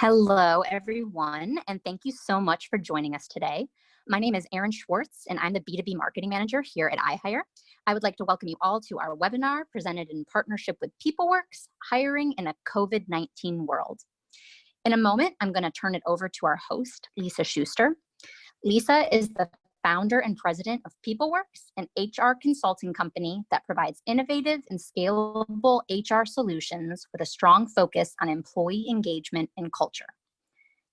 Hello, everyone, and thank you so much for joining us today. My name is Erin Schwartz, and I'm the B2B Marketing Manager here at iHire. I would like to welcome you all to our webinar presented in partnership with PeopleWorks, Hiring in a COVID-19 World. In a moment, I'm going to turn it over to our host, Lisa Schuster. Lisa is the founder and president of PeopleWorks, an HR consulting company that provides innovative and scalable HR solutions with a strong focus on employee engagement and culture.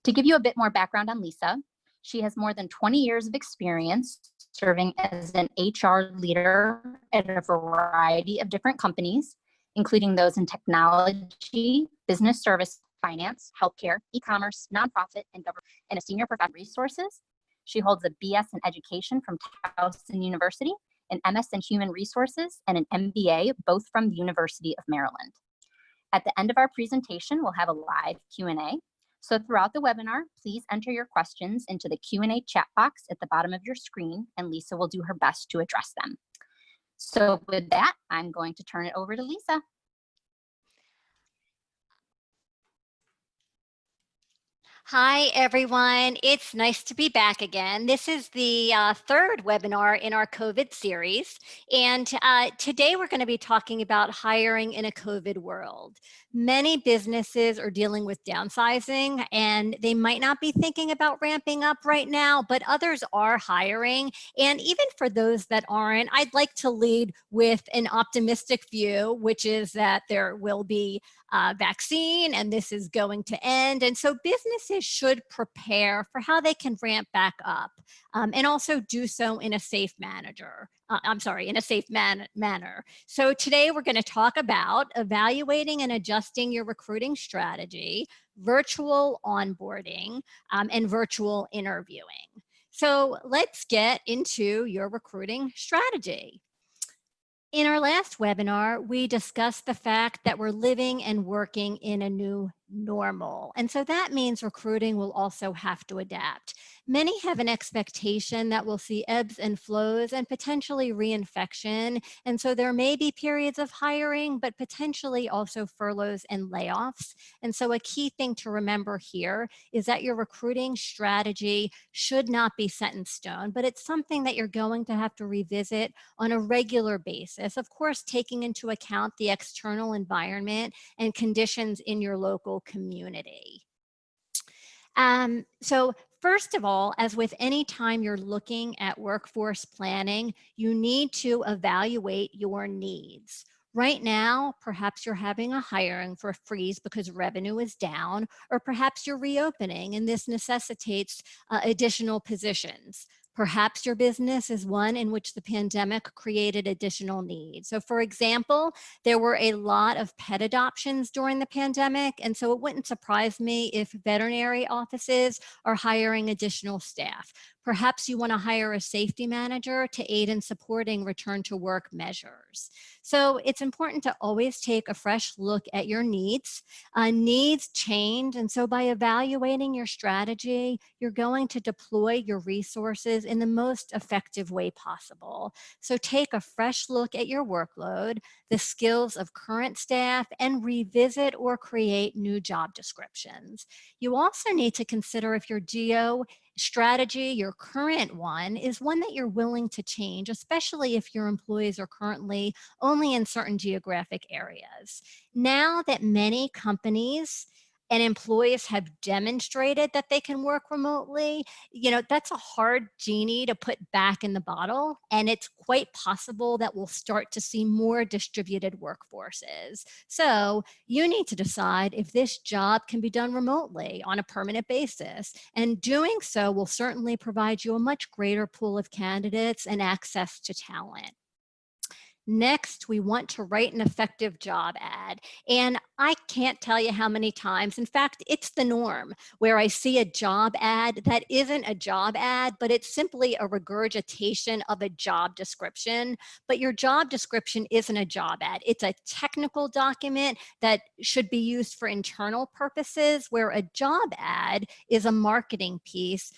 To give you a bit more background on Lisa, she has more than 20 years of experience serving as an HR leader at a variety of different companies, including those in technology, business service, finance, healthcare, e-commerce, nonprofit, and government, and a senior professional resources. She holds a BS in education from Towson University, an MS in human resources, and an MBA, both from the University of Maryland. At the end of our presentation, we'll have a live Q&A. So throughout the webinar, please enter your questions into the Q&A chat box at the bottom of your screen, and Lisa will do her best to address them. So with that, I'm going to turn it over to Lisa. Hi, everyone. It's nice to be back again. This is the third webinar in our COVID series. And today we're going to be talking about hiring in a COVID world. Many businesses are dealing with downsizing, and they might not be thinking about ramping up right now, but others are hiring. And even for those that aren't, I'd like to lead with an optimistic view, which is that there will be vaccine and this is going to end. And so businesses should prepare for how they can ramp back up and also do so in a safe manner. So today we're going to talk about evaluating and adjusting your recruiting strategy, virtual onboarding, and virtual interviewing. So let's get into your recruiting strategy. In our last webinar, we discussed the fact that we're living and working in a new normal. And so that means recruiting will also have to adapt. Many have an expectation that we'll see ebbs and flows and potentially reinfection. And so there may be periods of hiring, but potentially also furloughs and layoffs. And so a key thing to remember here is that your recruiting strategy should not be set in stone, but it's something that you're going to have to revisit on a regular basis. Of course, taking into account the external environment and conditions in your local community. So first of all, as with any time you're looking at workforce planning, you need to evaluate your needs. Right now, perhaps you're having a hiring for a freeze because revenue is down, or perhaps you're reopening and this necessitates additional positions. Perhaps your business is one in which the pandemic created additional needs. So for example, there were a lot of pet adoptions during the pandemic, and so it wouldn't surprise me if veterinary offices are hiring additional staff. Perhaps you want to hire a safety manager to aid in supporting return to work measures. So it's important to always take a fresh look at your needs. Needs change, and so by evaluating your strategy, you're going to deploy your resources in the most effective way possible. So take a fresh look at your workload, the skills of current staff, and revisit or create new job descriptions. You also need to consider if your geo strategy, your current one, is one that you're willing to change, especially if your employees are currently only in certain geographic areas. Now that many companies and employees have demonstrated that they can work remotely, that's a hard genie to put back in the bottle. And it's quite possible that we'll start to see more distributed workforces. So you need to decide if this job can be done remotely on a permanent basis. And doing so will certainly provide you a much greater pool of candidates and access to talent. Next, we want to write an effective job ad. And I can't tell you how many times, in fact, it's the norm, where I see a job ad that isn't a job ad, but it's simply a regurgitation of a job description. But your job description isn't a job ad. It's a technical document that should be used for internal purposes, where a job ad is a marketing piece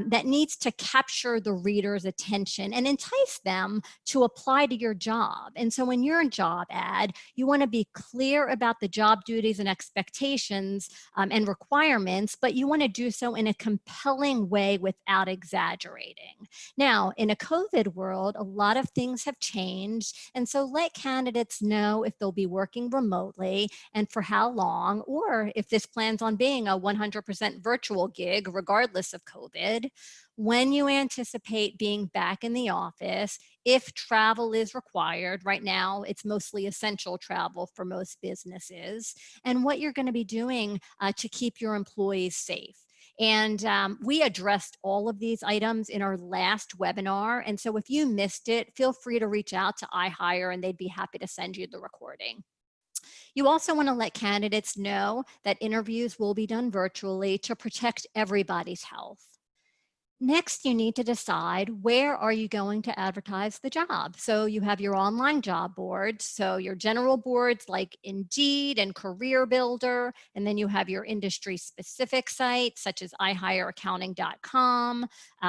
that needs to capture the reader's attention and entice them to apply to your job. job. And so in your job ad, you want to be clear about the job duties and expectations and requirements, but you want to do so in a compelling way without exaggerating. Now, in a COVID world, a lot of things have changed. And so let candidates know if they'll be working remotely and for how long, or if this plans on being a 100% virtual gig, regardless of COVID. When you anticipate being back in the office, if travel is required. Right now, it's mostly essential travel for most businesses, and what you're going to be doing to keep your employees safe. And we addressed all of these items in our last webinar. And so if you missed it, feel free to reach out to iHire and they'd be happy to send you the recording. You also want to let candidates know that interviews will be done virtually to protect everybody's health. Next, you need to decide, where are you going to advertise the job? So you have your online job boards, so your general boards like Indeed and Career Builder, and then you have your industry specific sites such as iHireAccounting.com.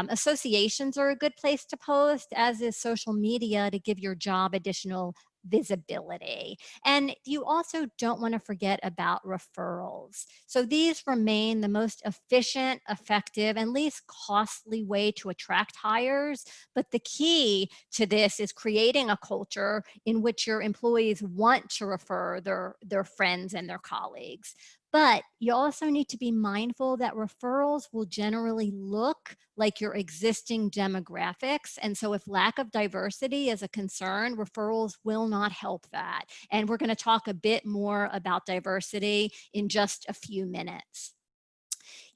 Associations are a good place to post, as is social media, to give your job additional visibility. And you also don't want to forget about referrals. So these remain the most efficient, effective, and least costly way to attract hires. But the key to this is creating a culture in which your employees want to refer their friends and their colleagues. But you also need to be mindful that referrals will generally look like your existing demographics. And so if lack of diversity is a concern, referrals will not help that. And we're going to talk a bit more about diversity in just a few minutes.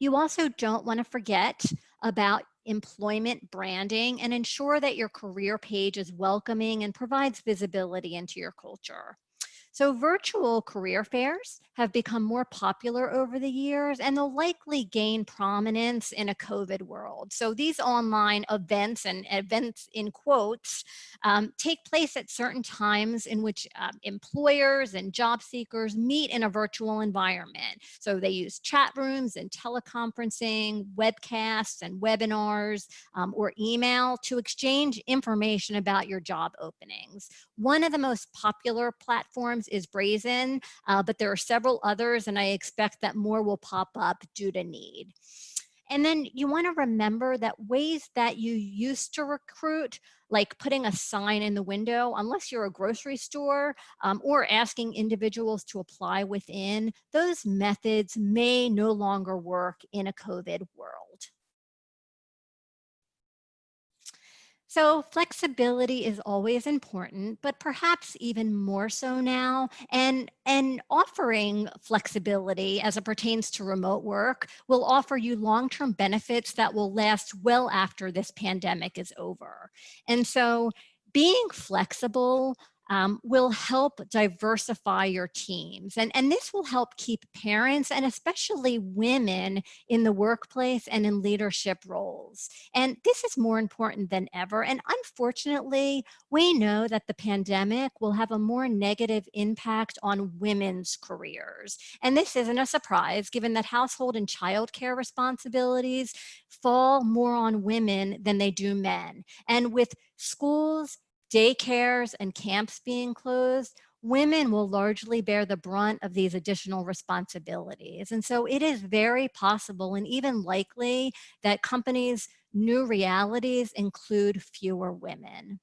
You also don't want to forget about employment branding and ensure that your career page is welcoming and provides visibility into your culture. So virtual career fairs have become more popular over the years, and they'll likely gain prominence in a COVID world. So these online events, and events in quotes, take place at certain times in which employers and job seekers meet in a virtual environment. So they use chat rooms and teleconferencing, webcasts and webinars, or email to exchange information about your job openings. One of the most popular platforms is Brazen, but there are several others, and I expect that more will pop up due to need. And then you want to remember that ways that you used to recruit, like putting a sign in the window, unless you're a grocery store, or asking individuals to apply within, those methods may no longer work in a COVID world. So flexibility is always important, but perhaps even more so now. And offering flexibility as it pertains to remote work will offer you long-term benefits that will last well after this pandemic is over. And so being flexible will help diversify your teams. And this will help keep parents and especially women in the workplace and in leadership roles. And this is more important than ever. And unfortunately, we know that the pandemic will have a more negative impact on women's careers. And this isn't a surprise, given that household and childcare responsibilities fall more on women than they do men. And with schools, daycares, and camps being closed, women will largely bear the brunt of these additional responsibilities. And so it is very possible and even likely that companies' new realities include fewer women.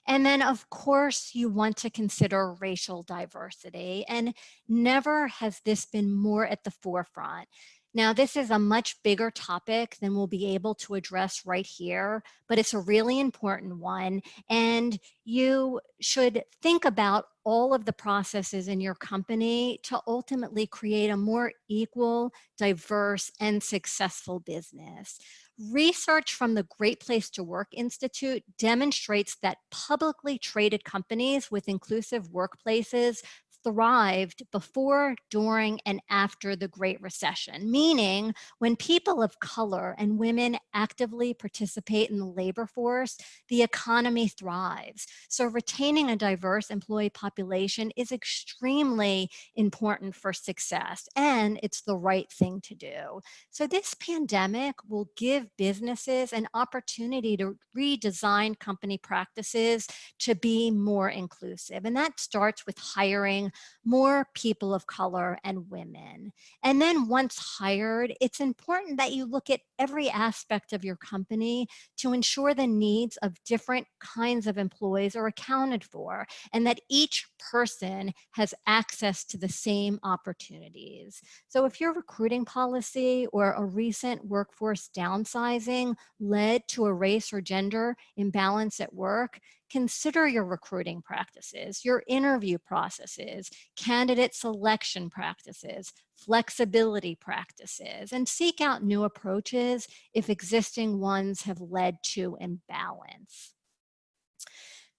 And then, of course, you want to consider racial diversity, and never has this been more at the forefront. Now, this is a much bigger topic than we'll be able to address right here, but it's a really important one. And you should think about all of the processes in your company to ultimately create a more equal, diverse, and successful business. Research from the Great Place to Work Institute demonstrates that publicly traded companies with inclusive workplaces thrived before, during, and after the Great Recession, meaning when people of color and women actively participate in the labor force, the economy thrives. So retaining a diverse employee population is extremely important for success, and it's the right thing to do. So this pandemic will give businesses an opportunity to redesign company practices to be more inclusive. And that starts with hiring more people of color and women. And then once hired, it's important that you look at every aspect of your company to ensure the needs of different kinds of employees are accounted for, and that each person has access to the same opportunities. So if your recruiting policy or a recent workforce downsizing led to a race or gender imbalance at work, consider your recruiting practices, your interview processes, candidate selection practices, flexibility practices, and seek out new approaches if existing ones have led to imbalance.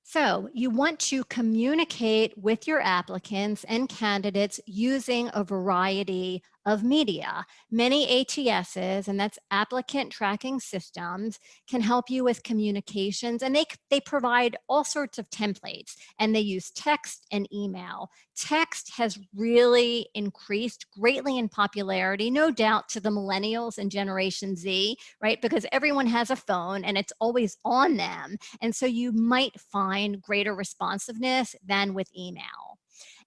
So you want to communicate with your applicants and candidates using a variety of media. Many ATSs, and that's applicant tracking systems, can help you with communications, and they provide all sorts of templates, and they use text and email. Text has really increased greatly in popularity, no doubt to the millennials and Generation Z, right? Because everyone has a phone and it's always on them. And so you might find greater responsiveness than with email.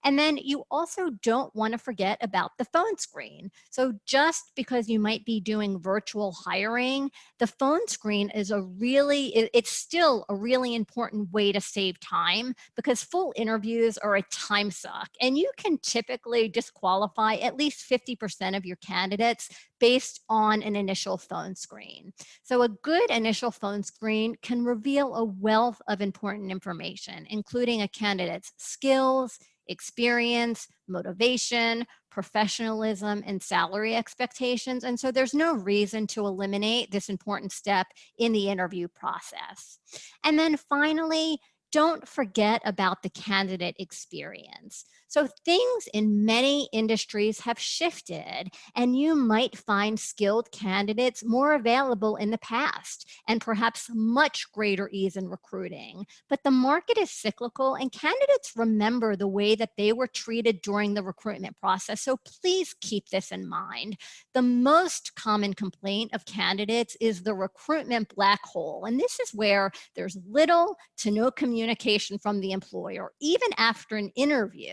And then you also don't want to forget about the phone screen. So just because you might be doing virtual hiring, the phone screen is it's still a really important way to save time, because full interviews are a time suck. And you can typically disqualify at least 50% of your candidates based on an initial phone screen. So a good initial phone screen can reveal a wealth of important information, including a candidate's skills, experience, motivation, professionalism, and salary expectations. And so there's no reason to eliminate this important step in the interview process. And then finally, don't forget about the candidate experience. So things in many industries have shifted, and you might find skilled candidates more available in the past and perhaps much greater ease in recruiting. But the market is cyclical, and candidates remember the way that they were treated during the recruitment process. So please keep this in mind. The most common complaint of candidates is the recruitment black hole. And this is where there's little to no communication from the employer, even after an interview.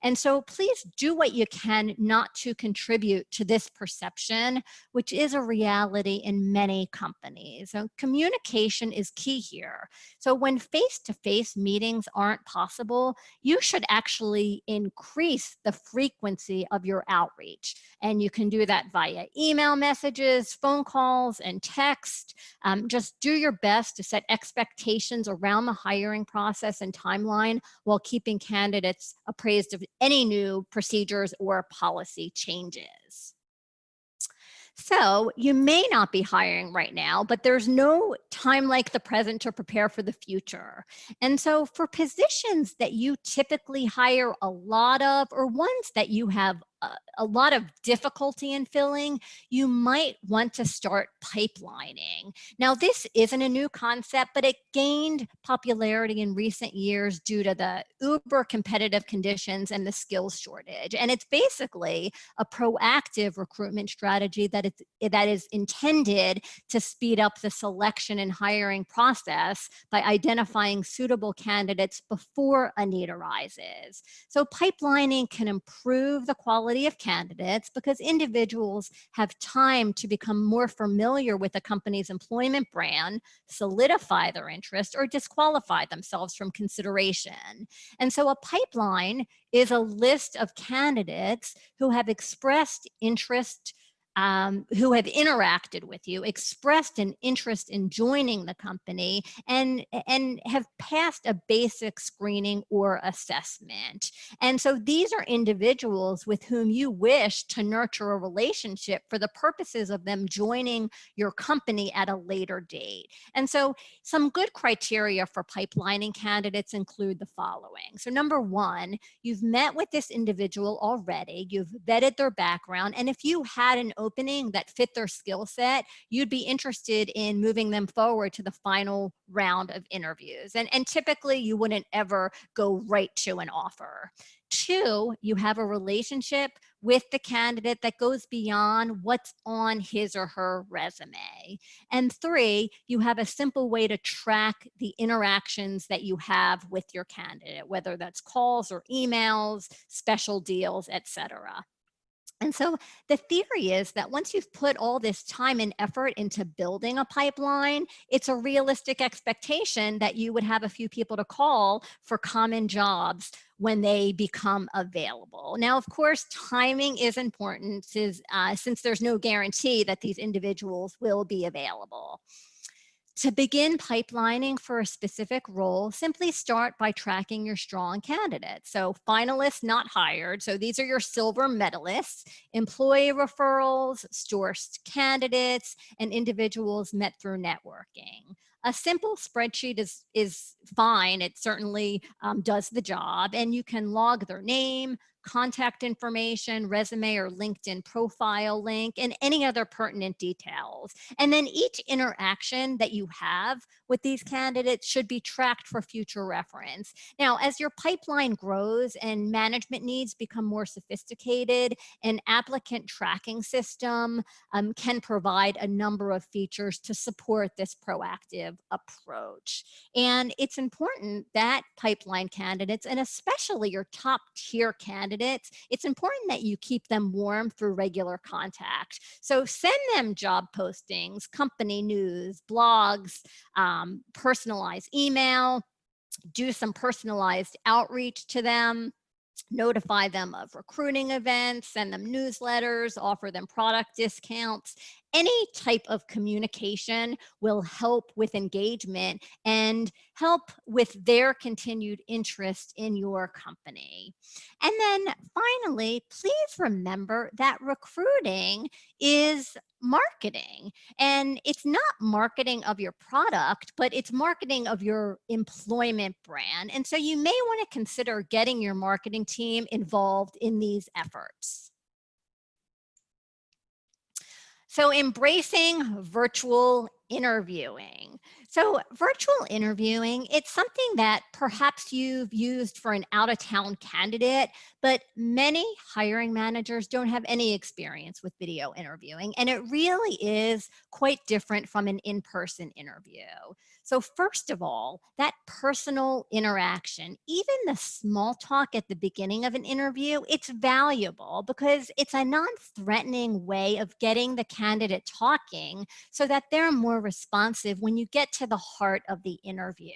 And so please do what you can not to contribute to this perception, which is a reality in many companies. So communication is key here. So when face-to-face meetings aren't possible, you should actually increase the frequency of your outreach. And you can do that via email messages, phone calls, and text. Just do your best to set expectations around the hiring process and timeline while keeping candidates appraised of any new procedures or policy changes. So you may not be hiring right now, but there's no time like the present to prepare for the future. And so for positions that you typically hire a lot of, or ones that you have a lot of difficulty in filling, you might want to start pipelining. Now, this isn't a new concept, but it gained popularity in recent years due to the uber competitive conditions and the skills shortage. And it's basically a proactive recruitment strategy that is intended to speed up the selection and hiring process by identifying suitable candidates before a need arises. So pipelining can improve the quality of candidates because individuals have time to become more familiar with the company's employment brand, solidify their interest, or disqualify themselves from consideration. And so a pipeline is a list of candidates who have expressed interest who have interacted with you, expressed an interest in joining the company, and have passed a basic screening or assessment. And so these are individuals with whom you wish to nurture a relationship for the purposes of them joining your company at a later date. And so some good criteria for pipelining candidates include the following. So number one, you've met with this individual already, you've vetted their background, and if you had an opening that fit their skill set, you'd be interested in moving them forward to the final round of interviews. And typically you wouldn't ever go right to an offer. Two, you have a relationship with the candidate that goes beyond what's on his or her resume. And three, you have a simple way to track the interactions that you have with your candidate, whether that's calls or emails, special deals, etc. And so the theory is that once you've put all this time and effort into building a pipeline, it's a realistic expectation that you would have a few people to call for common jobs when they become available. Now, of course, timing is important since there's no guarantee that these individuals will be available. To begin pipelining for a specific role, simply start by tracking your strong candidates. So finalists not hired. So these are your silver medalists, employee referrals, sourced candidates, and individuals met through networking. A simple spreadsheet is fine. It certainly does the job, and you can log their name, contact information, resume or LinkedIn profile link, and any other pertinent details. And then each interaction that you have with these candidates should be tracked for future reference. Now, as your pipeline grows and management needs become more sophisticated, an applicant tracking system can provide a number of features to support this proactive approach. And it's important that pipeline candidates, and especially your top tier candidates, it's important that you keep them warm through regular contact. So send them job postings, company news, blogs, personalized email, do some personalized outreach to them, notify them of recruiting events, send them newsletters, offer them product discounts. Any type of communication will help with engagement and help with their continued interest in your company. And then finally, please remember that recruiting is marketing, and it's not marketing of your product, but it's marketing of your employment brand. And so you may want to consider getting your marketing team involved in these efforts. So embracing virtual interviewing. So virtual interviewing, it's something that perhaps you've used for an out-of-town candidate, but many hiring managers don't have any experience with video interviewing, and it really is quite different from an in-person interview. So first of all, that personal interaction, even the small talk at the beginning of an interview, it's valuable because it's a non-threatening way of getting the candidate talking so that they're more responsive when you get to the heart of the interview.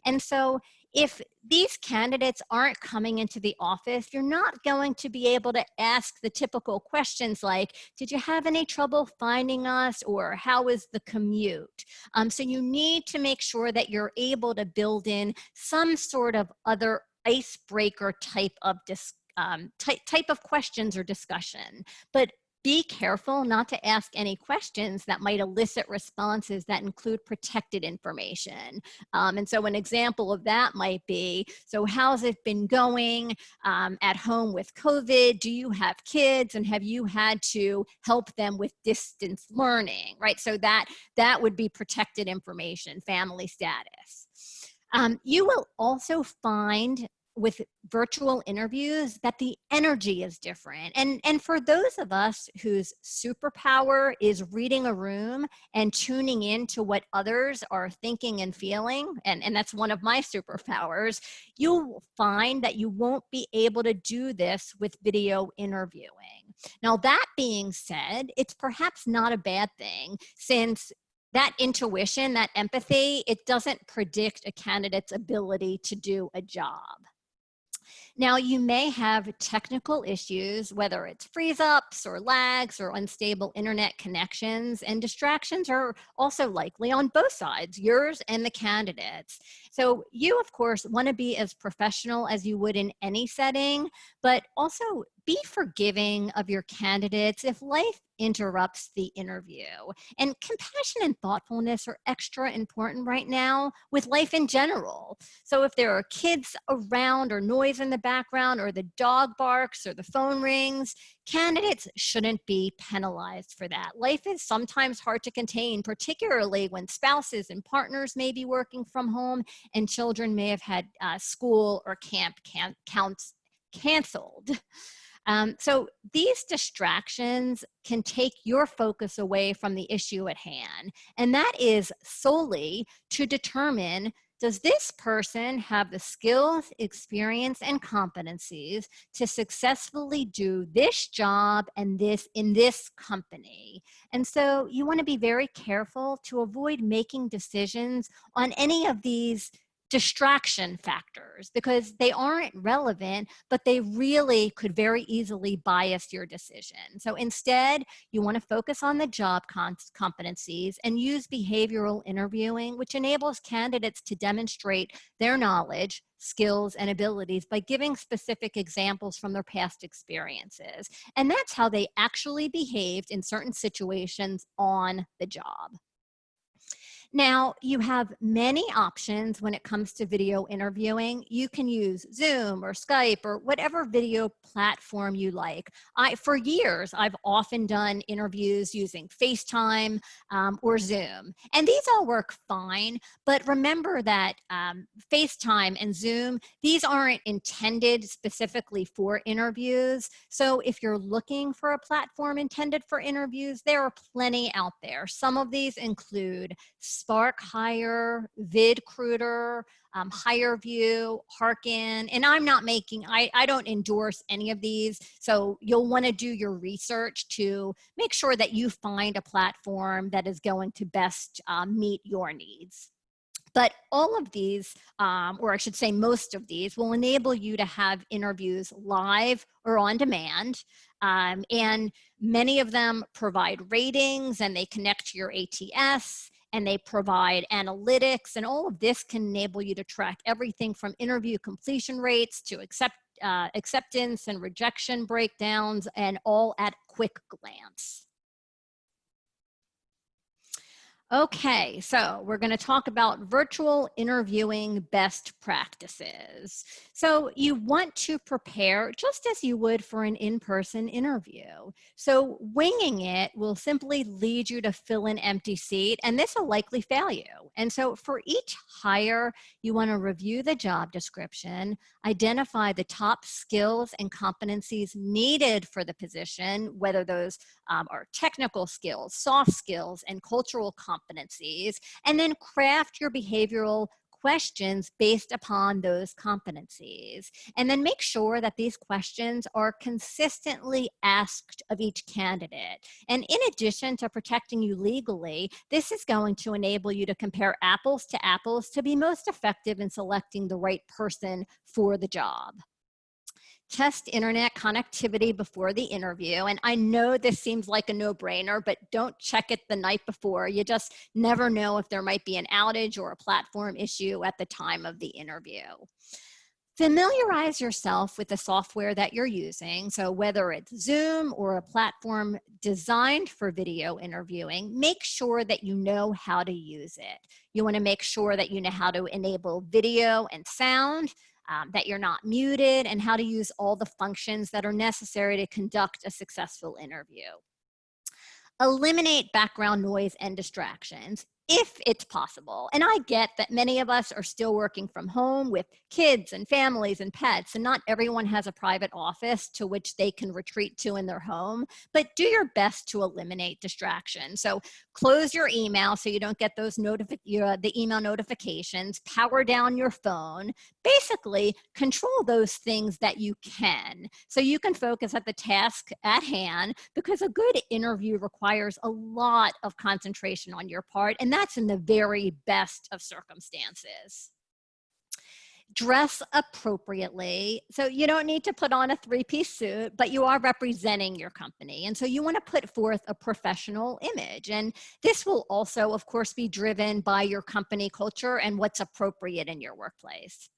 And so if these candidates aren't coming into the office, you're not going to be able to ask the typical questions like, did you have any trouble finding us? Or how was the commute? So you need to make sure that you're able to build in some sort of other icebreaker type of type of questions or discussion. But be careful not to ask any questions that might elicit responses that include protected information. And so an example of that might be, so how's it been going at home with COVID? Do you have kids, and have you had to help them with distance learning, right? So that would be protected information, family status. You will also find with virtual interviews that the energy is different. And for those of us whose superpower is reading a room and tuning in to what others are thinking and feeling, and that's one of my superpowers, you'll find that you won't be able to do this with video interviewing. Now, that being said, it's perhaps not a bad thing, since that intuition, that empathy, it doesn't predict a candidate's ability to do a job. Now, you may have technical issues, whether it's freeze ups or lags or unstable internet connections, and distractions are also likely on both sides, yours and the candidates. So, you, of course, want to be as professional as you would in any setting, but also be forgiving of your candidates if life interrupts the interview. And compassion and thoughtfulness are extra important right now with life in general. So if there are kids around or noise in the background or the dog barks or the phone rings, candidates shouldn't be penalized for that. Life is sometimes hard to contain, particularly when spouses and partners may be working from home and children may have had school or camp counts canceled. So these distractions can take your focus away from the issue at hand. And that is solely to determine, does this person have the skills, experience, and competencies to successfully do this job and this in this company? And so you want to be very careful to avoid making decisions on any of these distraction factors because they aren't relevant, but they really could very easily bias your decision. So instead, you want to focus on the job competencies and use behavioral interviewing, which enables candidates to demonstrate their knowledge, skills, and abilities by giving specific examples from their past experiences. And that's how they actually behaved in certain situations on the job. Now, you have many options when it comes to video interviewing. You can use Zoom or Skype or whatever video platform you like. For years, I've often done interviews using FaceTime or Zoom. And these all work fine, but remember that FaceTime and Zoom, these aren't intended specifically for interviews. So if you're looking for a platform intended for interviews, there are plenty out there. Some of these include Spark Hire, VidCruiter, HireView, Harkin, and I don't endorse any of these. So you'll want to do your research to make sure that you find a platform that is going to best meet your needs. But all of these, or I should say most of these, will enable you to have interviews live or on demand. And many of them provide ratings and they connect to your ATS and they provide analytics, and all of this can enable you to track everything from interview completion rates to acceptance and rejection breakdowns, and all at quick glance. Okay, so we're going to talk about virtual interviewing best practices. So you want to prepare just as you would for an in-person interview. So winging it will simply lead you to fill an empty seat, and this will likely fail you. And so for each hire, you want to review the job description, identify the top skills and competencies needed for the position, whether those are technical skills, soft skills, and cultural competencies, and then craft your behavioral questions based upon those competencies. And then make sure that these questions are consistently asked of each candidate. And in addition to protecting you legally, this is going to enable you to compare apples to apples to be most effective in selecting the right person for the job. Test internet connectivity before the interview. And I know this seems like a no-brainer, but don't check it the night before. You just never know if there might be an outage or a platform issue at the time of the interview. Familiarize yourself with the software that you're using. So whether it's Zoom or a platform designed for video interviewing, make sure that you know how to use it. You want to make sure that you know how to enable video and sound, that you're not muted, and how to use all the functions that are necessary to conduct a successful interview. Eliminate background noise and distractions if it's possible. And I get that many of us are still working from home with kids and families and pets, and not everyone has a private office to which they can retreat to in their home, but do your best to eliminate distractions. So close your email so you don't get those the email notifications, power down your phone, basically control those things that you can so you can focus at the task at hand, because a good interview requires a lot of concentration on your part, and that's in the very best of circumstances. dress appropriately. So you don't need to put on a three-piece suit, but you are representing your company. And so you want to put forth a professional image. And this will also, of course, be driven by your company culture and what's appropriate in your workplace.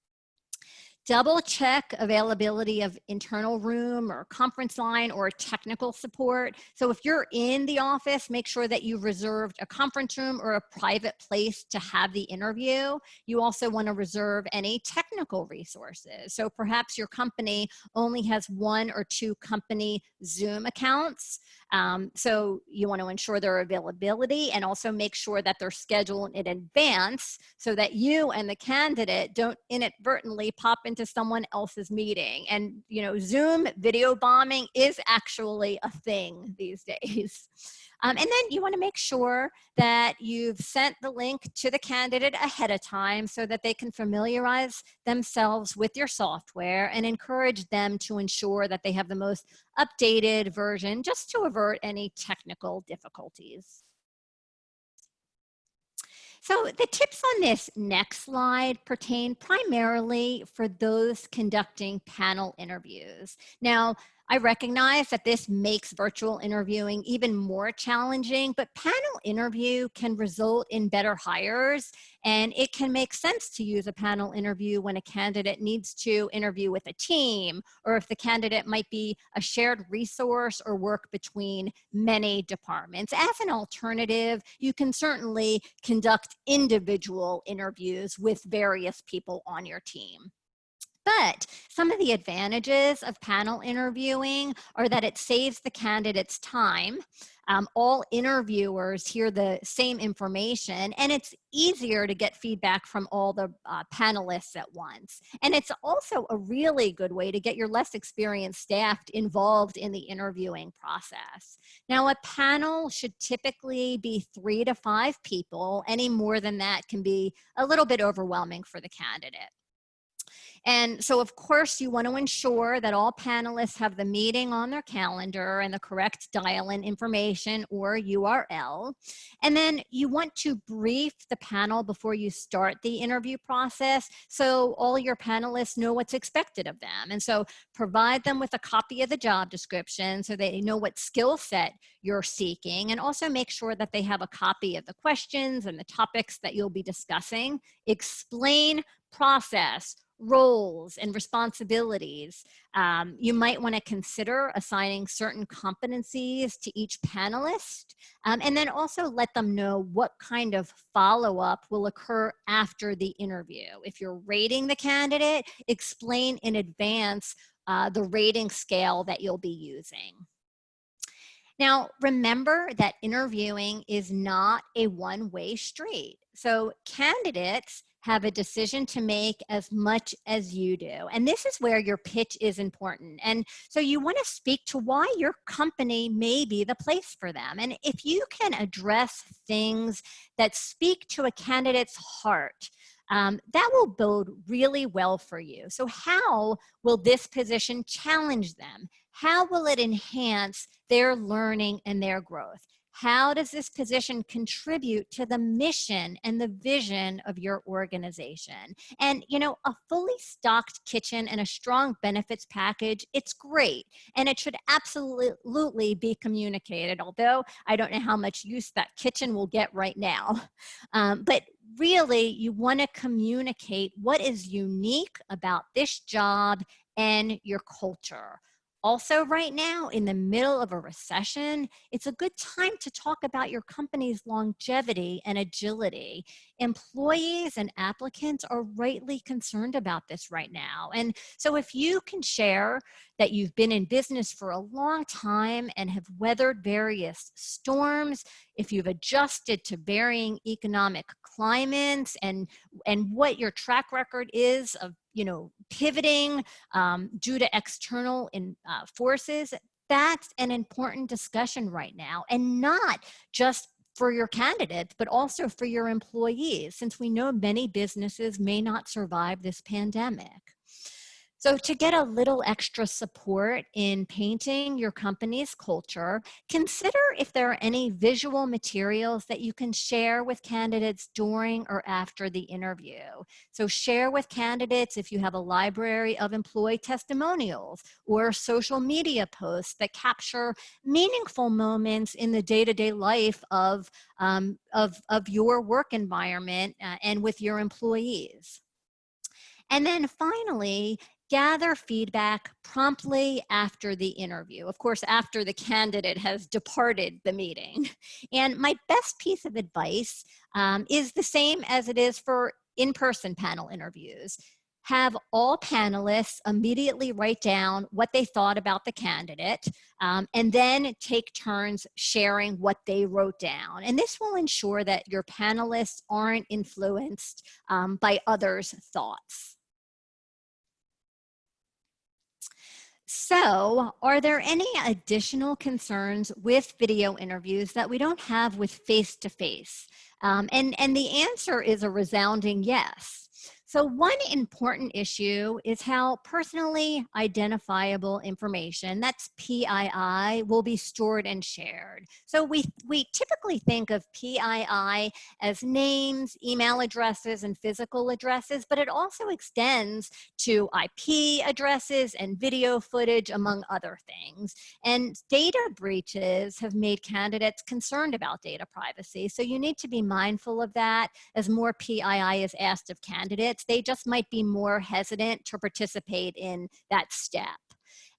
Double check availability of internal room or conference line or technical support. So if you're in the office, make sure that you've reserved a conference room or a private place to have the interview. You also want to reserve any technical resources. So perhaps your company only has 1 or 2 company Zoom accounts. So you want to ensure their availability and also make sure that they're scheduled in advance so that you and the candidate don't inadvertently pop into someone else's meeting. And, you know, Zoom video bombing is actually a thing these days. And then you want to make sure that you've sent the link to the candidate ahead of time so that they can familiarize themselves with your software and encourage them to ensure that they have the most updated version just to avert any technical difficulties. So the tips on this next slide pertain primarily for those conducting panel interviews. Now, I recognize that this makes virtual interviewing even more challenging, but panel interview can result in better hires, and it can make sense to use a panel interview when a candidate needs to interview with a team, or if the candidate might be a shared resource or work between many departments. As an alternative, you can certainly conduct individual interviews with various people on your team. But some of the advantages of panel interviewing are that it saves the candidates time. All interviewers hear the same information, and it's easier to get feedback from all the panelists at once. And it's also a really good way to get your less experienced staff involved in the interviewing process. Now, a panel should typically be 3 to 5 people. Any more than that can be a little bit overwhelming for the candidate. And so, of course, you want to ensure that all panelists have the meeting on their calendar and the correct dial-in information or URL. And then you want to brief the panel before you start the interview process so all your panelists know what's expected of them. And so provide them with a copy of the job description so they know what skill set you're seeking, and also make sure that they have a copy of the questions and the topics that you'll be discussing. Explain process, roles, and responsibilities. You might want to consider assigning certain competencies to each panelist, and then also let them know what kind of follow-up will occur after the interview. If you're rating the candidate, explain in advance the rating scale that you'll be using. Now, remember that interviewing is not a one-way street. So candidates have a decision to make as much as you do. And this is where your pitch is important. And so you want to speak to why your company may be the place for them. And if you can address things that speak to a candidate's heart, that will bode really well for you. So how will this position challenge them? How will it enhance their learning and their growth? How does this position contribute to the mission and the vision of your organization? And, you know, a fully stocked kitchen and a strong benefits package, it's great. And it should absolutely be communicated, although I don't know how much use that kitchen will get right now. But really, you want to communicate what is unique about this job and your culture. Also, right now, in the middle of a recession, it's a good time to talk about your company's longevity and agility. Employees and applicants are rightly concerned about this right now. And so if you can share that you've been in business for a long time and have weathered various storms, if you've adjusted to varying economic climates, and what your track record is of, you know, pivoting due to external forces, that's an important discussion right now, and not just for your candidates, but also for your employees, since we know many businesses may not survive this pandemic. So to get a little extra support in painting your company's culture, consider if there are any visual materials that you can share with candidates during or after the interview. So share with candidates if you have a library of employee testimonials or social media posts that capture meaningful moments in the day-to-day life of your work environment and with your employees. And then finally, gather feedback promptly after the interview. Of course, after the candidate has departed the meeting. And my best piece of advice is the same as it is for in-person panel interviews. Have all panelists immediately write down what they thought about the candidate, and then take turns sharing what they wrote down. And this will ensure that your panelists aren't influenced by others' thoughts. So, are there any additional concerns with video interviews that we don't have with face-to-face? And the answer is a resounding yes. So one important issue is how personally identifiable information, that's PII, will be stored and shared. So we typically think of PII as names, email addresses, and physical addresses, but it also extends to IP addresses and video footage, among other things. And data breaches have made candidates concerned about data privacy. So you need to be mindful of that as more PII is asked of candidates. They just might be more hesitant to participate in that step.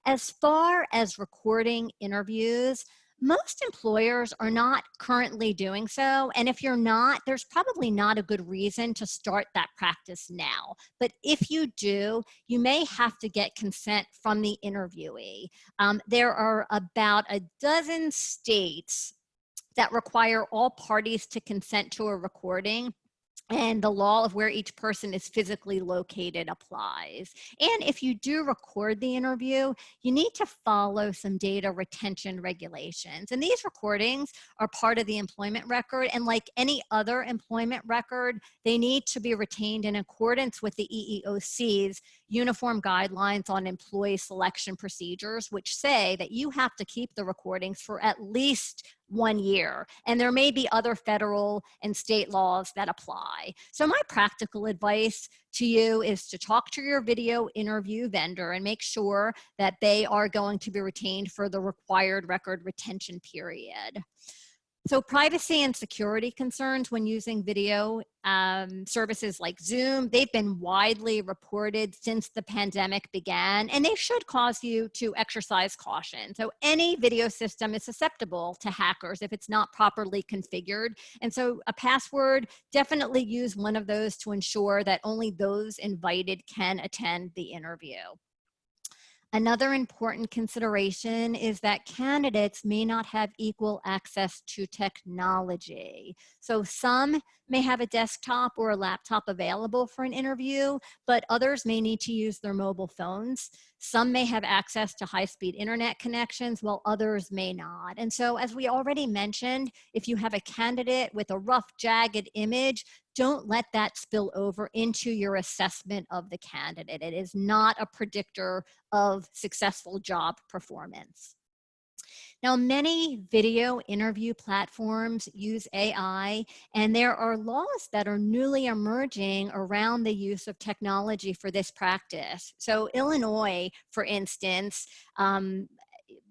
As far as recording interviews, most employers are not currently doing so. And if you're not, there's probably not a good reason to start that practice now. But if you do, you may have to get consent from the interviewee. There are about a dozen states that require all parties to consent to a recording, and the law of where each person is physically located applies. And if you do record the interview, you need to follow some data retention regulations. And these recordings are part of the employment record. And like any other employment record, they need to be retained in accordance with the EEOC's Uniform Guidelines on Employee Selection Procedures, which say that you have to keep the recordings for at least 1 year. And there may be other federal and state laws that apply. So my practical advice to you is to talk to your video interview vendor and make sure that they are going to be retained for the required record retention period. So privacy and security concerns when using video services like Zoom, they've been widely reported since the pandemic began, and they should cause you to exercise caution. So any video system is susceptible to hackers if it's not properly configured. And so a password, definitely use one of those to ensure that only those invited can attend the interview. Another important consideration is that candidates may not have equal access to technology. So some may have a desktop or a laptop available for an interview, but others may need to use their mobile phones. Some may have access to high-speed internet connections, while others may not. And so, as we already mentioned, if you have a candidate with a rough, jagged image, don't let that spill over into your assessment of the candidate. It is not a predictor of successful job performance. Now, many video interview platforms use AI, and there are laws that are newly emerging around the use of technology for this practice. So Illinois, for instance,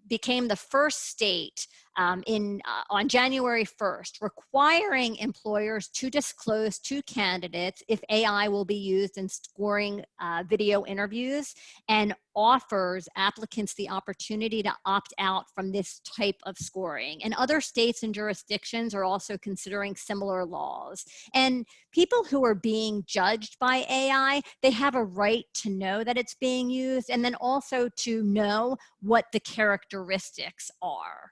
became the first state on January 1st, requiring employers to disclose to candidates if AI will be used in scoring video interviews, and offers applicants the opportunity to opt out from this type of scoring. And other states and jurisdictions are also considering similar laws. And people who are being judged by AI, they have a right to know that it's being used, and then also to know what the characteristics are.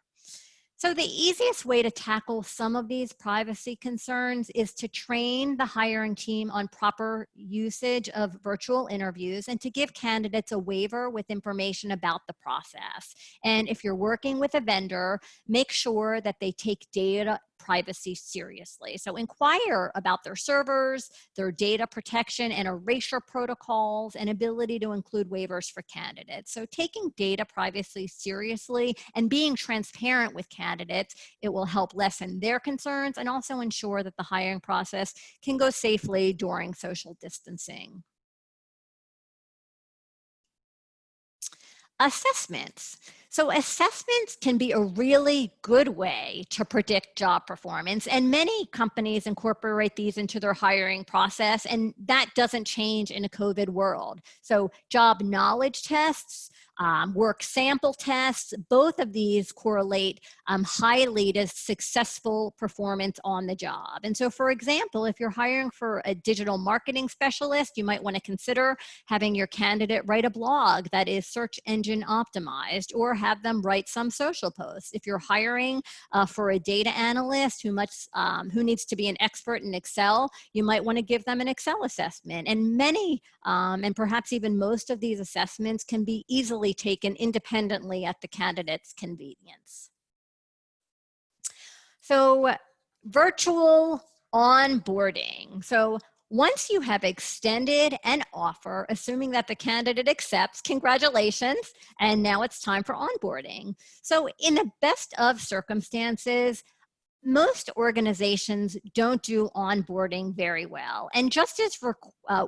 So the easiest way to tackle some of these privacy concerns is to train the hiring team on proper usage of virtual interviews and to give candidates a waiver with information about the process. And if you're working with a vendor, make sure that they take data privacy seriously. So inquire about their servers, their data protection and erasure protocols, and ability to include waivers for candidates. So taking data privacy seriously and being transparent with candidates, it will help lessen their concerns and also ensure that the hiring process can go safely during social distancing. Assessments. So assessments can be a really good way to predict job performance, and many companies incorporate these into their hiring process, and that doesn't change in a COVID world. So job knowledge tests, work sample tests, both of these correlate highly to successful performance on the job. And so, for example, if you're hiring for a digital marketing specialist, you might want to consider having your candidate write a blog that is search engine optimized, or have them write some social posts. If you're hiring for a data analyst who needs to be an expert in Excel, you might want to give them an Excel assessment. And many, and perhaps even most of these assessments can be easily taken independently at the candidate's convenience. So virtual onboarding. So once you have extended an offer, assuming that the candidate accepts, congratulations, and now it's time for onboarding. So in the best of circumstances, most organizations don't do onboarding very well. And just as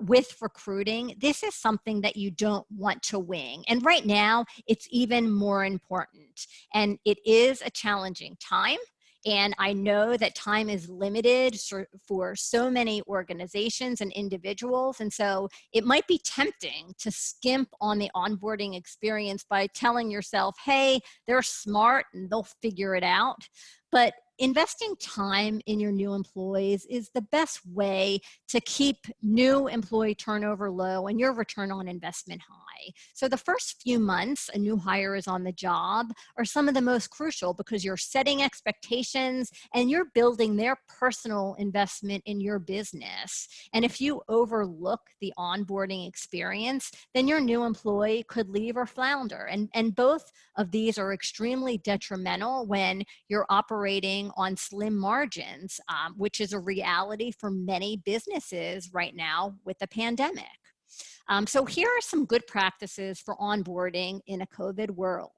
with recruiting, this is something that you don't want to wing. And right now, it's even more important. And it is a challenging time. And I know that time is limited for so many organizations and individuals. And so it might be tempting to skimp on the onboarding experience by telling yourself, hey, they're smart and they'll figure it out. But investing time in your new employees is the best way to keep new employee turnover low and your return on investment high. So the first few months a new hire is on the job are some of the most crucial, because you're setting expectations and you're building their personal investment in your business. And if you overlook the onboarding experience, then your new employee could leave or flounder. And both of these are extremely detrimental when you're operating on slim margins, which is a reality for many businesses right now with the pandemic. So here are some good practices for onboarding in a COVID world.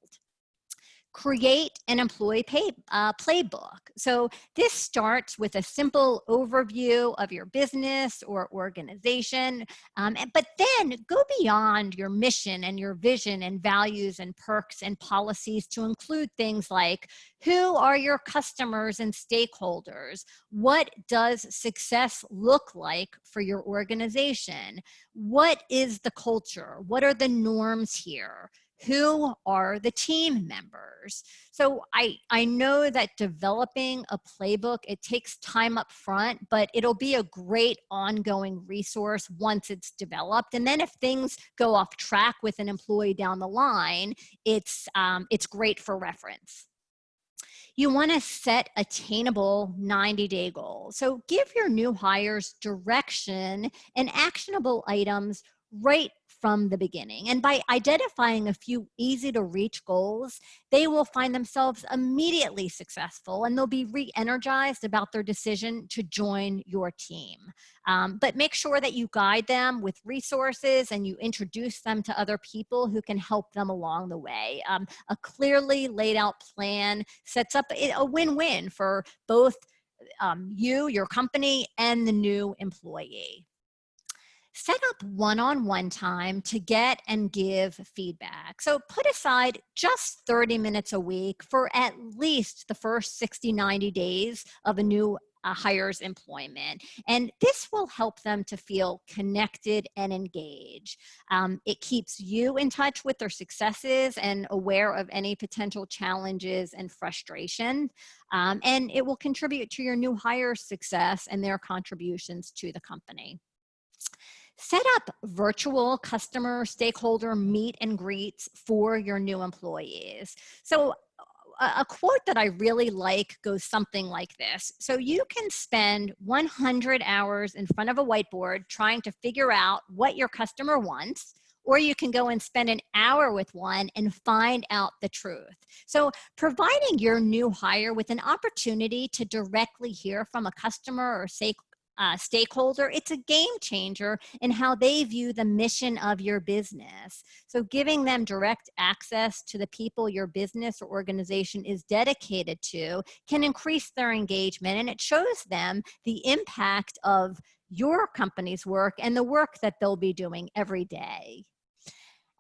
Create an employee playbook. So this starts with a simple overview of your business or organization, but then go beyond your mission and your vision and values and perks and policies to include things like, who are your customers and stakeholders? What does success look like for your organization? What is the culture? What are the norms here? Who are the team members? So I know that developing a playbook, it takes time up front, but it'll be a great ongoing resource once it's developed. And then if things go off track with an employee down the line, it's great for reference. You want to set attainable 90-day goals. So give your new hires direction and actionable items right from the beginning. And by identifying a few easy to reach goals, they will find themselves immediately successful, and they'll be re-energized about their decision to join your team. But make sure that you guide them with resources and you introduce them to other people who can help them along the way. A clearly laid out plan sets up a win-win for both you, your company, and the new employee. Set up one-on-one time to get and give feedback. So put aside just 30 minutes a week for at least the first 60, 90 days of a new hire's employment. And this will help them to feel connected and engaged. It keeps you in touch with their successes and aware of any potential challenges and frustration. And it will contribute to your new hire's success and their contributions to the company. Set up virtual customer stakeholder meet and greets for your new employees. So a quote that I really like goes something like this. So you can spend 100 hours in front of a whiteboard trying to figure out what your customer wants, or you can go and spend an hour with one and find out the truth. So providing your new hire with an opportunity to directly hear from a customer or stakeholder, it's a game changer in how they view the mission of your business. So giving them direct access to the people your business or organization is dedicated to can increase their engagement, and it shows them the impact of your company's work and the work that they'll be doing every day.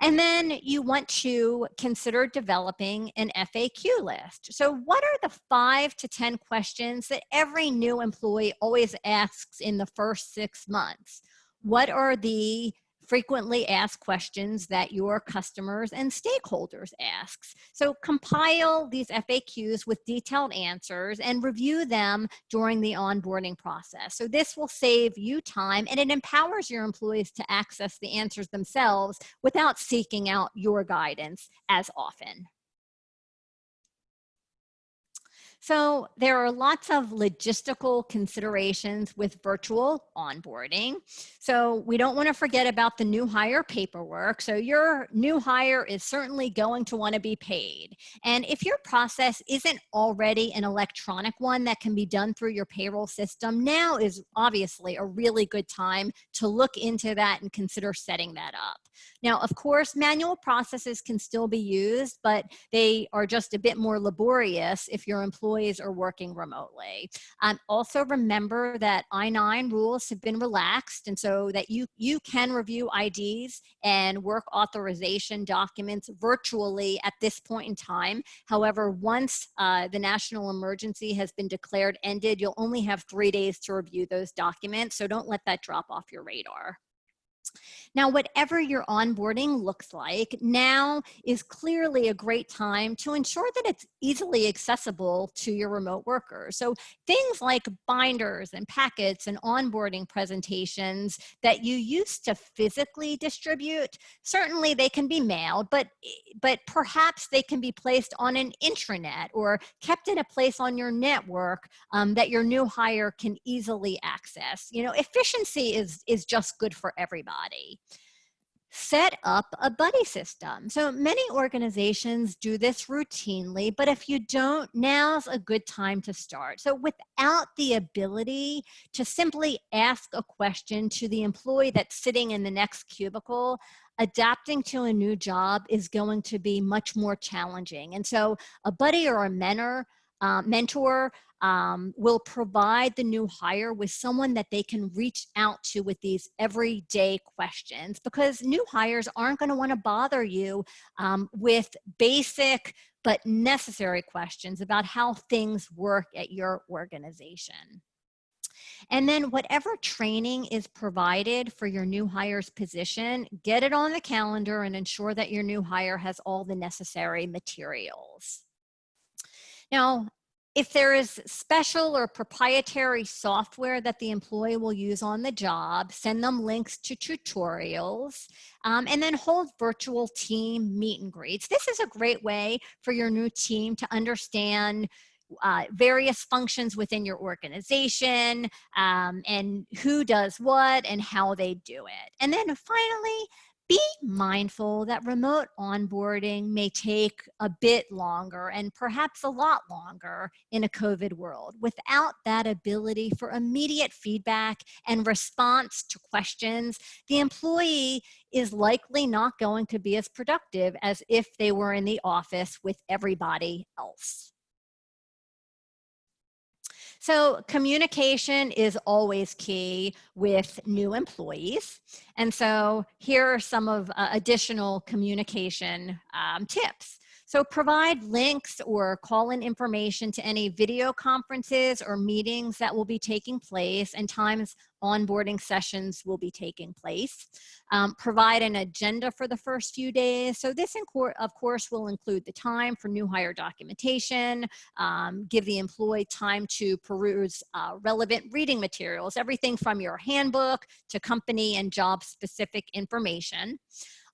And then you want to consider developing an FAQ list. So what are the 5 to 10 questions that every new employee always asks in the first 6 months? What are the frequently asked questions that your customers and stakeholders asks? So compile these FAQs with detailed answers and review them during the onboarding process. So this will save you time, and it empowers your employees to access the answers themselves without seeking out your guidance as often. So there are lots of logistical considerations with virtual onboarding. So we don't want to forget about the new hire paperwork. So your new hire is certainly going to want to be paid. And if your process isn't already an electronic one that can be done through your payroll system, now is obviously a really good time to look into that and consider setting that up. Now, of course, manual processes can still be used, but they are just a bit more laborious if your employees are working remotely. Also remember that I-9 rules have been relaxed, and so that you can review IDs and work authorization documents virtually at this point in time. However, once the national emergency has been declared ended, you'll only have 3 days to review those documents, so don't let that drop off your radar. Now, whatever your onboarding looks like, now is clearly a great time to ensure that it's easily accessible to your remote workers. So things like binders and packets and onboarding presentations that you used to physically distribute, certainly they can be mailed, but perhaps they can be placed on an intranet or kept in a place on your network that your new hire can easily access. You know, efficiency is just good for everybody. Set up a buddy system. So many organizations do this routinely, but if you don't, now's a good time to start. So without the ability to simply ask a question to the employee that's sitting in the next cubicle, adapting to a new job is going to be much more challenging. And so a buddy or a mentor will provide the new hire with someone that they can reach out to with these everyday questions, because new hires aren't going to want to bother you with basic but necessary questions about how things work at your organization. And then whatever training is provided for your new hire's position, get it on the calendar and ensure that your new hire has all the necessary materials. Now, if there is special or proprietary software that the employee will use on the job, send them links to tutorials, and then hold virtual team meet and greets. This is a great way for your new team to understand various functions within your organization and who does what and how they do it. And then finally, be mindful that remote onboarding may take a bit longer and perhaps a lot longer in a COVID world. Without that ability for immediate feedback and response to questions, the employee is likely not going to be as productive as if they were in the office with everybody else. So communication is always key with new employees. And so here are some of additional communication tips. So provide links or call-in information to any video conferences or meetings that will be taking place and times onboarding sessions will be taking place. Provide an agenda for the first few days. So this, of course, will include the time for new hire documentation, give the employee time to peruse relevant reading materials, everything from your handbook to company and job-specific information.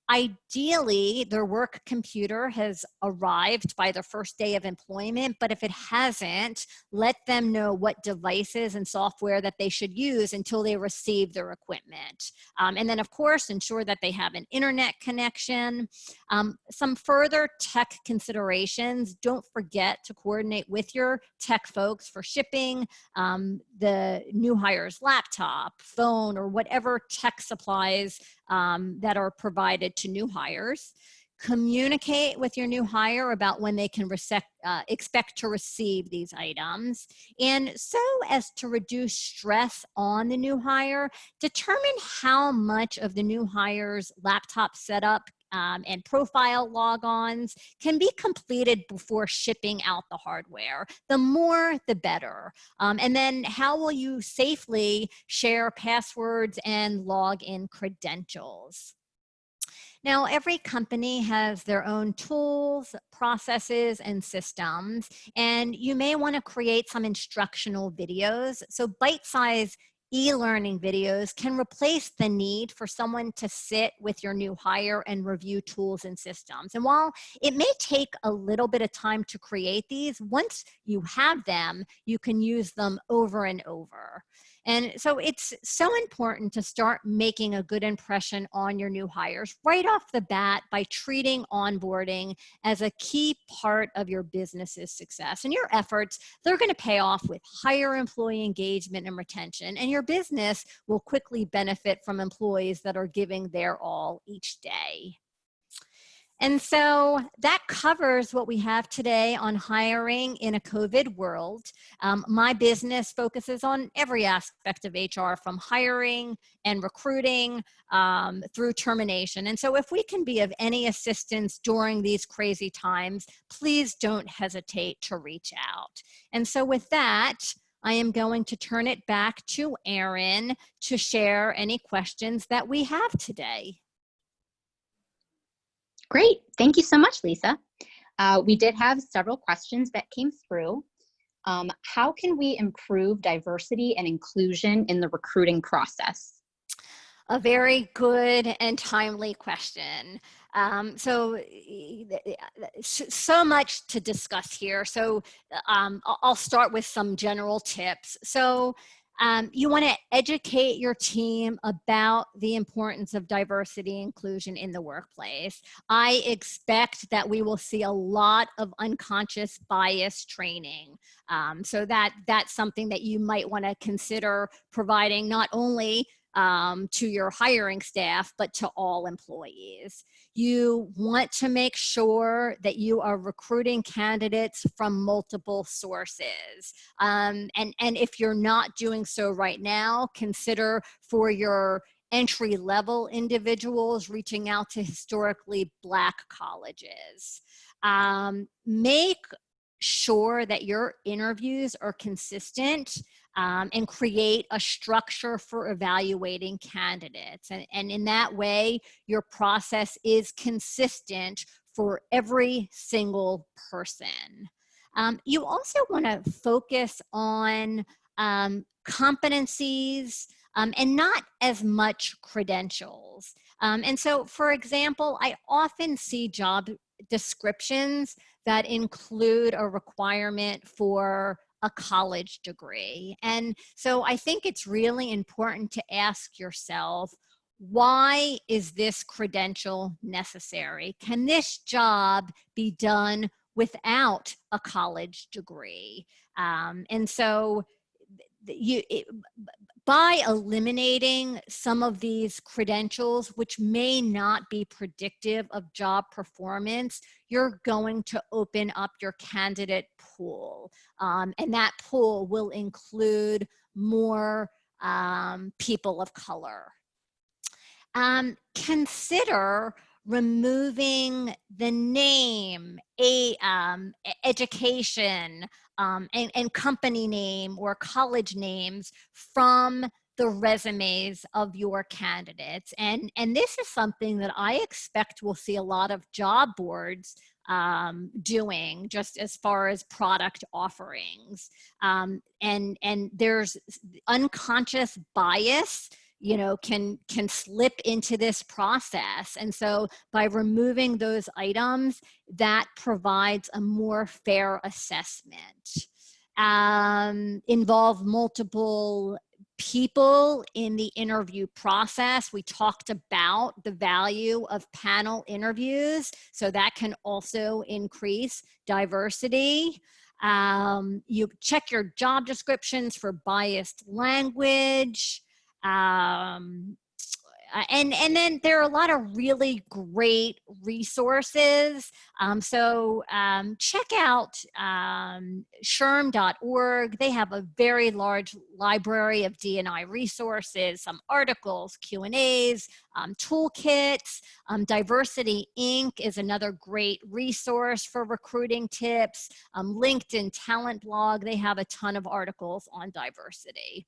Ideally, their work computer has arrived by the first day of employment, but if it hasn't, let them know what devices and software that they should use until they receive their equipment. And then, of course, ensure that they have an internet connection. Some further tech considerations: don't forget to coordinate with your tech folks for shipping the new hire's laptop, phone, or whatever tech supplies that are provided to new hires. Communicate with your new hire about when they can expect to receive these items. And so as to reduce stress on the new hire, determine how much of the new hire's laptop setup and profile logons can be completed before shipping out the hardware. The more, the better. And then how will you safely share passwords and login credentials? Now, every company has their own tools, processes, and systems, and you may want to create some instructional videos. So bite-sized e-learning videos can replace the need for someone to sit with your new hire and review tools and systems. And while it may take a little bit of time to create these, once you have them, you can use them over and over. And so it's so important to start making a good impression on your new hires right off the bat by treating onboarding as a key part of your business's success. And your efforts, they're going to pay off with higher employee engagement and retention, and your business will quickly benefit from employees that are giving their all each day. And so that covers what we have today on hiring in a COVID world. My business focuses on every aspect of HR, from hiring and recruiting through termination. And so if we can be of any assistance during these crazy times, please don't hesitate to reach out. And so with that, I am going to turn it back to Erin to share any questions that we have today. Great. Thank you so much, Lisa. We did have several questions that came through. How can we improve diversity and inclusion in the recruiting process? A very good and timely question. So much to discuss here. So I'll start with some general tips. So you want to educate your team about the importance of diversity and inclusion in the workplace. I expect that we will see a lot of unconscious bias training. So that's something that you might want to consider providing not only to your hiring staff, but to all employees. You want to make sure that you are recruiting candidates from multiple sources. And if you're not doing so right now, consider for your entry-level individuals reaching out to historically Black colleges. Make sure that your interviews are consistent and create a structure for evaluating candidates. And in that way, your process is consistent for every single person. You also want to focus on competencies and not as much credentials. And so, for example, I often see job descriptions that include a requirement for a college degree. And so I think it's really important to ask yourself, why is this credential necessary? Can this job be done without a college degree? And so by eliminating some of these credentials, which may not be predictive of job performance, you're going to open up your candidate pool. And that pool will include more people of color. Consider removing the name, education, and company name or college names from the resumes of your candidates. And this is something that I expect we'll see a lot of job boards doing, just as far as product offerings. And there's unconscious bias can slip into this process. And so by removing those items, that provides a more fair assessment. Involve multiple people in the interview process. We talked about the value of panel interviews, so that can also increase diversity. You check your job descriptions for biased language. And then there are a lot of really great resources. Check out sherm.org. They have a very large library of D&I resources, some articles, Q&As, toolkits. Diversity Inc. is another great resource for recruiting tips. LinkedIn Talent Blog, they have a ton of articles on diversity.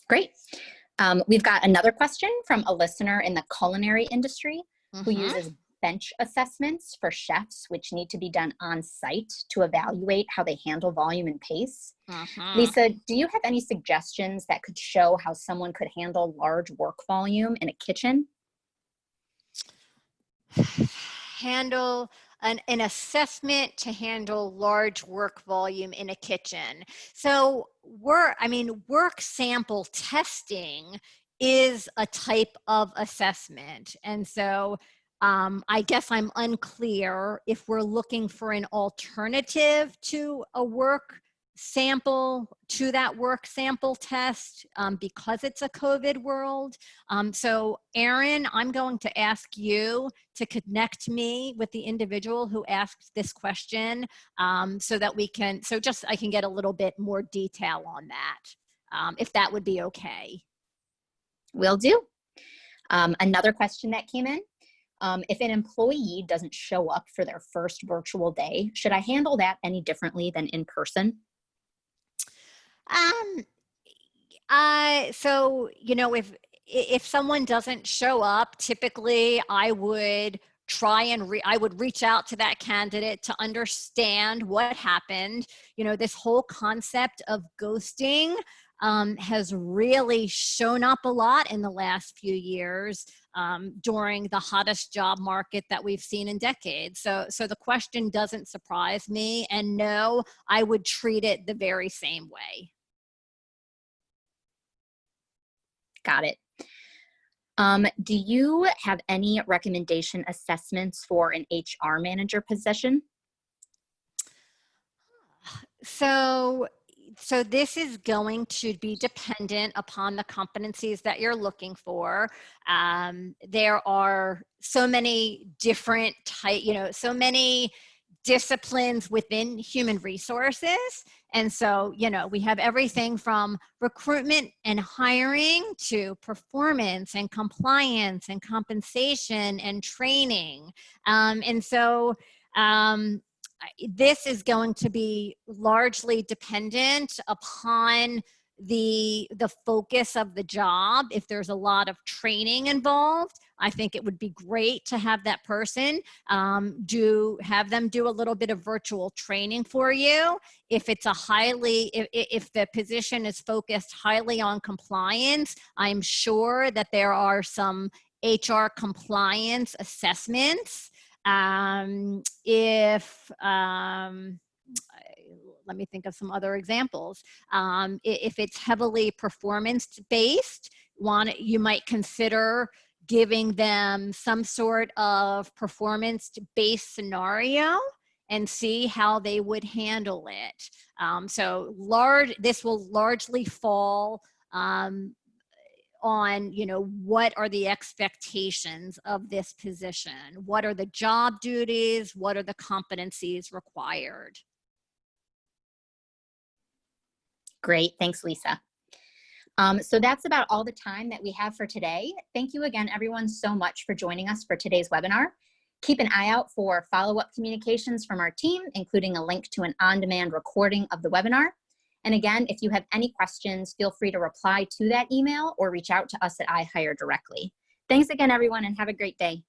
Great. We've got another question from a listener in the culinary industry who uses bench assessments for chefs, which need to be done on site to evaluate how they handle volume and pace. Lisa, do you have any suggestions that could show how someone could handle large work volume in a kitchen? Handle an assessment to handle large work volume in a kitchen. So work sample testing is a type of assessment. And so I guess I'm unclear if we're looking for an alternative to a work sample, to that work sample test, because it's a COVID world. So Erin, I'm going to ask you to connect me with the individual who asked this question, so that I can get a little bit more detail on that, if that would be okay. Will do. Another question that came in. If an employee doesn't show up for their first virtual day, should I handle that any differently than in person? So, if someone doesn't show up, typically I would reach out to that candidate to understand what happened. This whole concept of ghosting has really shown up a lot in the last few years, during the hottest job market that we've seen in decades. So the question doesn't surprise me, and no, I would treat it the very same way. Got it. Do you have any recommendation assessments for an HR manager position? So this is going to be dependent upon the competencies that you're looking for. There are so many different so many disciplines within human resources. And so, we have everything from recruitment and hiring to performance and compliance and compensation and training. This is going to be largely dependent upon the focus of the job. If there's a lot of training involved, I think it would be great to have that person have them do a little bit of virtual training for you. If it's if the position is focused highly on compliance, I'm sure that there are some HR compliance assessments. Let me think of some other examples. If it's heavily performance-based, you might consider giving them some sort of performance-based scenario and see how they would handle it. This will largely fall on, what are the expectations of this position? What are the job duties? What are the competencies required? Great, thanks, Lisa. So that's about all the time that we have for today. Thank you again, everyone, so much for joining us for today's webinar. Keep an eye out for follow-up communications from our team, including a link to an on-demand recording of the webinar. And again, if you have any questions, feel free to reply to that email or reach out to us at iHire directly. Thanks again, everyone, and have a great day.